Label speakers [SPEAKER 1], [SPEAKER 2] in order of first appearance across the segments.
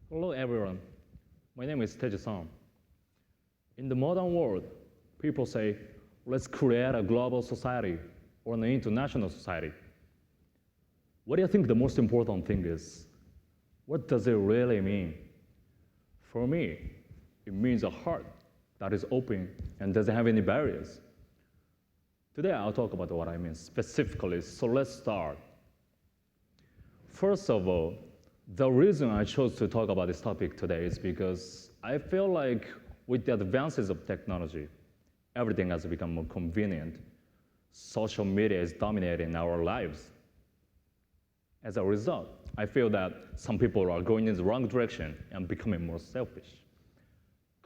[SPEAKER 1] Hello everyone, my name is Teji. In the modern world, people say, let's create a global society or an international society. What do you think the most important thing is? What does it really mean? For me, it means a heart that is open and doesn't have any barriers. Today I'll talk about what I mean specifically, so let's start. First of all, the reason I chose to talk about this topic today is because I feel like with the advances of technology, everything has become more convenient. Social media is dominating our lives. As a result, I feel that some people are going in the wrong direction and becoming more selfish.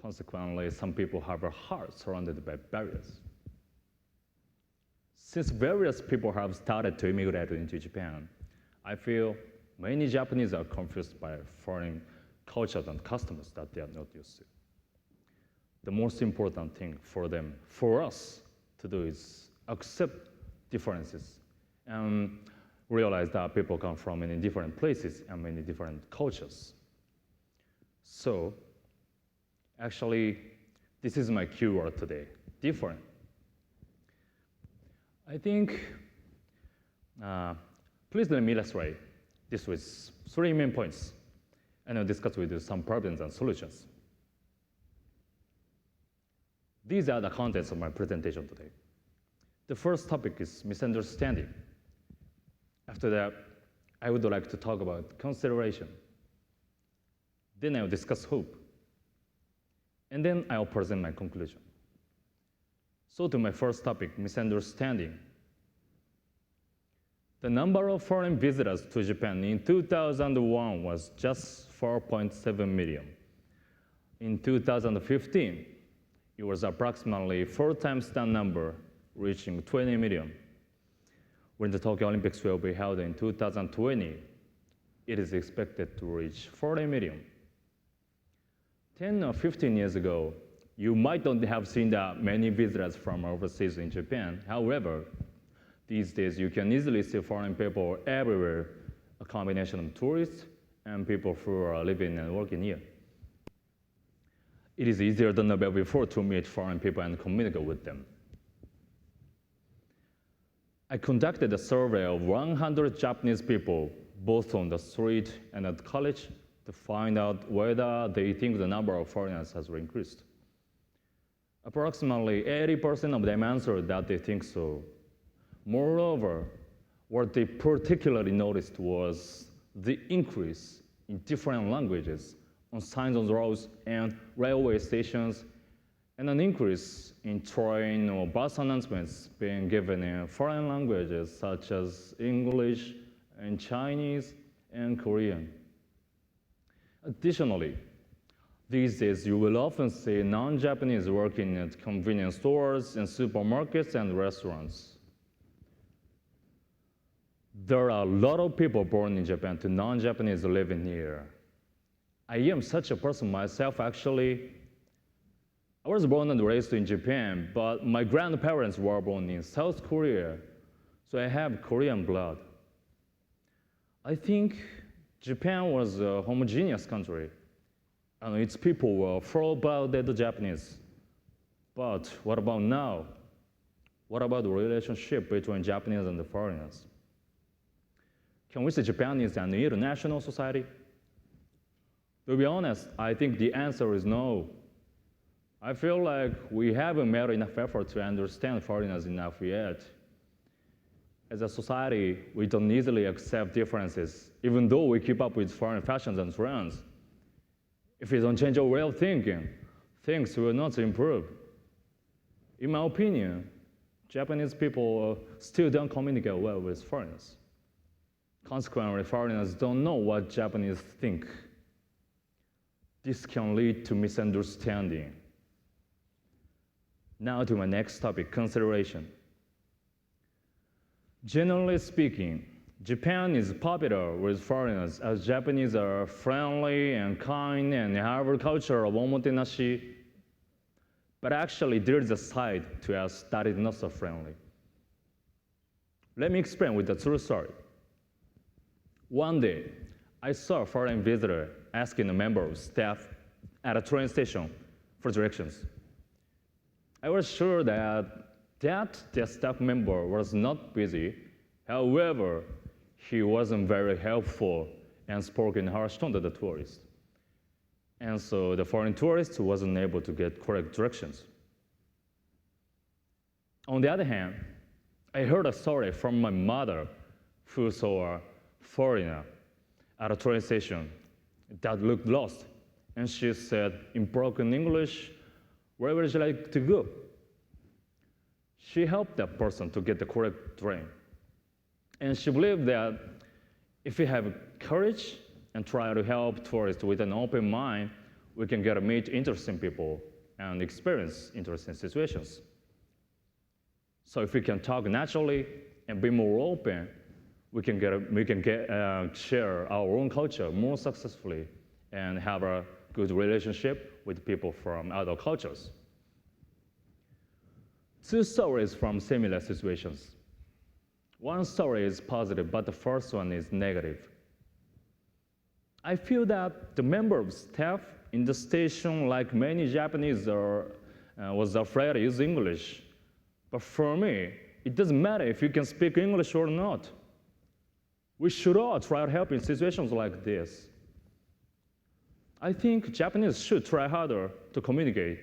[SPEAKER 1] Consequently, some people have a heart surrounded by barriers. Since various people have started to immigrate into Japan, I feel many Japanese are confused by foreign cultures and customs that they are not used to. The most important thing for us to do is accept differences and realize that people come from many different places and many different cultures. So, actually, this is my keyword today, different. I think, please let me illustrate this with 3 main points, and I'll discuss with you some problems and solutions. These are the contents of my presentation today. The first topic is misunderstanding. After that, I would like to talk about consideration. Then I'll discuss hope. And then I'll present my conclusion. So to my first topic, misunderstanding. The number of foreign visitors to Japan in 2001 was just 4.7 million. In 2015, it was approximately 4 times that number, reaching 20 million. When the Tokyo Olympics will be held in 2020, it is expected to reach 40 million. 10 or 15 years ago, you might not have seen that many visitors from overseas in Japan. However, these days you can easily see foreign people everywhere, a combination of tourists and people who are living and working here. It is easier than ever before to meet foreign people and communicate with them. I conducted a survey of 100 Japanese people, both on the street and at college, to find out whether they think the number of foreigners has increased. Approximately 80% of them answered that they think so. Moreover, what they particularly noticed was the increase in different languages on signs on the roads and railway stations, and an increase in train or bus announcements being given in foreign languages such as English and Chinese and Korean. Additionally, these days you will often see non-Japanese working at convenience stores and supermarkets and restaurants. There are a lot of people born in Japan to non-Japanese living here. I am such a person myself, actually. I was born and raised in Japan, but my grandparents were born in South Korea, so I have Korean blood. I think Japan was a homogeneous country, and its people were full-blooded Japanese. But what about now? What about the relationship between Japanese and the foreigners? Can we say Japan is an international society? To be honest, I think the answer is no. I feel like we haven't made enough effort to understand foreigners enough yet. As a society, we don't easily accept differences, even though we keep up with foreign fashions and trends. If we don't change our way of thinking, things will not improve. In my opinion, Japanese people still don't communicate well with foreigners. Consequently, foreigners don't know what Japanese think. This can lead to misunderstanding. Now to my next topic, consideration. Generally speaking, Japan is popular with foreigners as Japanese are friendly and kind and have a culture of omotenashi. But actually, there is a side to us that is not so friendly. Let me explain with a true story. One day, I saw a foreign visitor asking a member of staff at a train station for directions. I was sure that the staff member was not busy. However, he wasn't very helpful and spoke in harsh tone to the tourist. And so the foreign tourist wasn't able to get correct directions. On the other hand, I heard a story from my mother who saw a foreigner at a train station that looked lost. And she said in broken English, "Where would you like to go?" She helped that person to get the correct train. And she believed that if we have courage and try to help tourists with an open mind, we can get to meet interesting people and experience interesting situations. So if we can talk naturally and be more open, we can share our own culture more successfully and have a good relationship with people from other cultures. Two stories from similar situations. One story is positive, but the first one is negative. I feel that the member of staff in the station, like many Japanese, was afraid to use English. But for me, it doesn't matter if you can speak English or not. We should all try to help in situations like this. I think Japanese should try harder to communicate,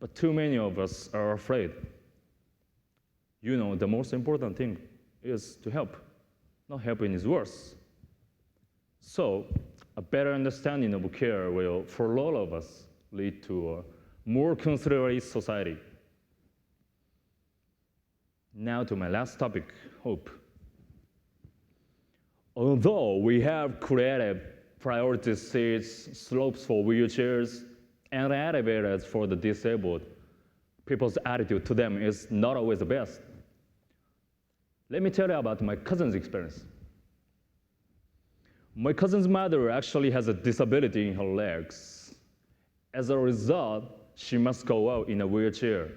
[SPEAKER 1] but too many of us are afraid. You know, the most important thing is to help. Not helping is worse. So, a better understanding of care will, for all of us, lead to a more considerate society. Now to my last topic, hope. Although we have created priority seats, slopes for wheelchairs, and elevators for the disabled, people's attitude to them is not always the best. Let me tell you about my cousin's experience. My cousin's mother actually has a disability in her legs. As a result, she must go out in a wheelchair.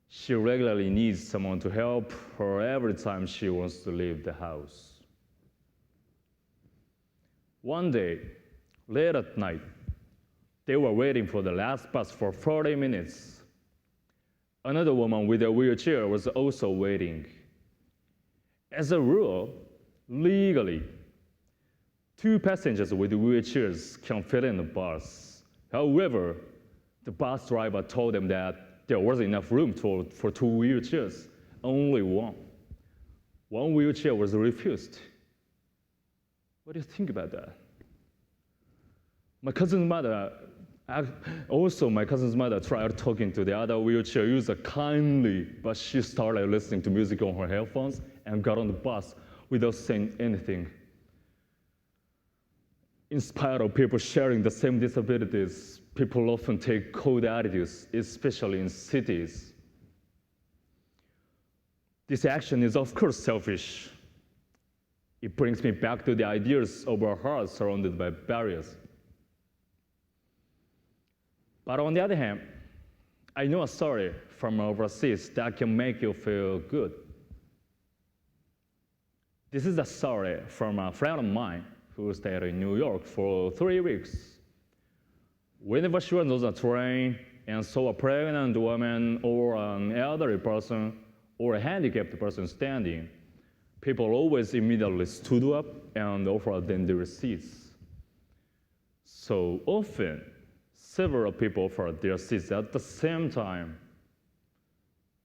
[SPEAKER 1] She regularly needs someone to help her every time she wants to leave the house. One day, late at night, they were waiting for the last bus for 40 minutes. Another woman with a wheelchair was also waiting. As a rule, legally, 2 passengers with wheelchairs can fit in the bus. However, the bus driver told them that there wasn't enough room for 2 wheelchairs, only one. One wheelchair was refused. What do you think about that? My cousin's mother tried talking to the other wheelchair user kindly, but she started listening to music on her headphones and got on the bus without saying anything. In spite of people sharing the same disabilities, people often take cold attitudes, especially in cities. This action is, of course, selfish. It brings me back to the ideas of a heart surrounded by barriers. But on the other hand, I know a story from overseas that can make you feel good. This is a story from a friend of mine who stayed in New York for 3 weeks. Whenever she was on a train and saw a pregnant woman or an elderly person or a handicapped person standing, people always immediately stood up and offered them their seats. So often, several people offered their seats at the same time.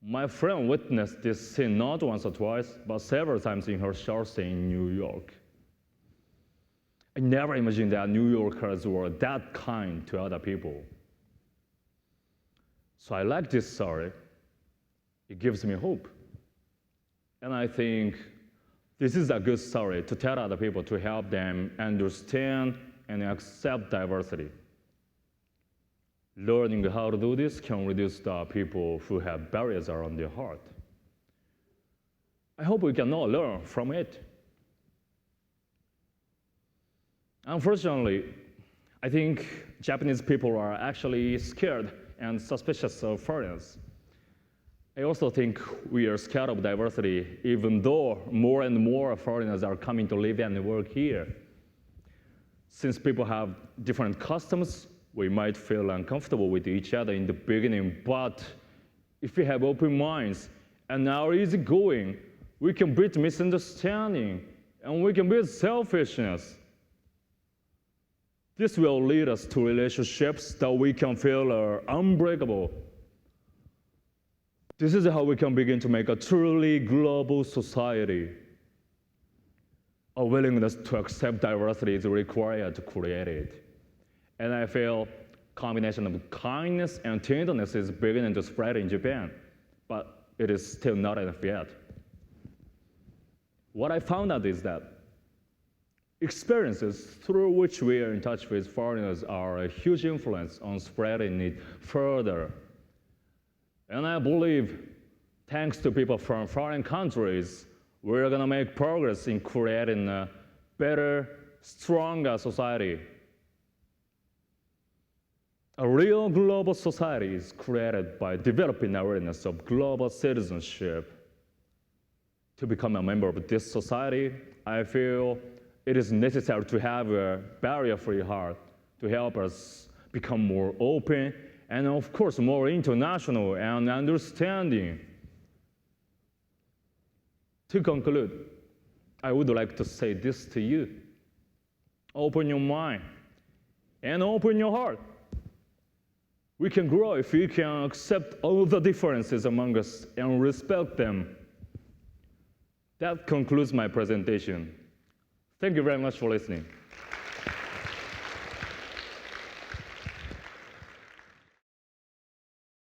[SPEAKER 1] My friend witnessed this scene not once or twice, but several times in her short stay in New York. I never imagined that New Yorkers were that kind to other people. So I like this story. It gives me hope. And I think this is a good story to tell other people to help them understand and accept diversity. Learning how to do this can reduce the people who have barriers around their heart. I hope we can all learn from it. Unfortunately, I think Japanese people are actually scared and suspicious of foreigners. I also think we are scared of diversity, even though more and more foreigners are coming to live and work here. Since people have different customs, we might feel uncomfortable with each other in the beginning, but if we have open minds and are easygoing, we can beat misunderstanding and we can beat selfishness. This will lead us to relationships that we can feel are unbreakable. This is how we can begin to make a truly global society. A willingness to accept diversity is required to create it. And I feel combination of kindness and tenderness is beginning to spread in Japan, but it is still not enough yet. What I found out is that experiences through which we are in touch with foreigners are a huge influence on spreading it further. And I believe, thanks to people from foreign countries, we're gonna make progress in creating a better, stronger society. A real global society is created by developing awareness of global citizenship. To become a member of this society, I feel it is necessary to have a barrier-free heart to help us become more open and, of course, more international and understanding. To conclude, I would like to say this to you. Open your mind and open your heart. We can grow if we can accept all the differences among us and respect them. That concludes my presentation. Thank you very much for listening.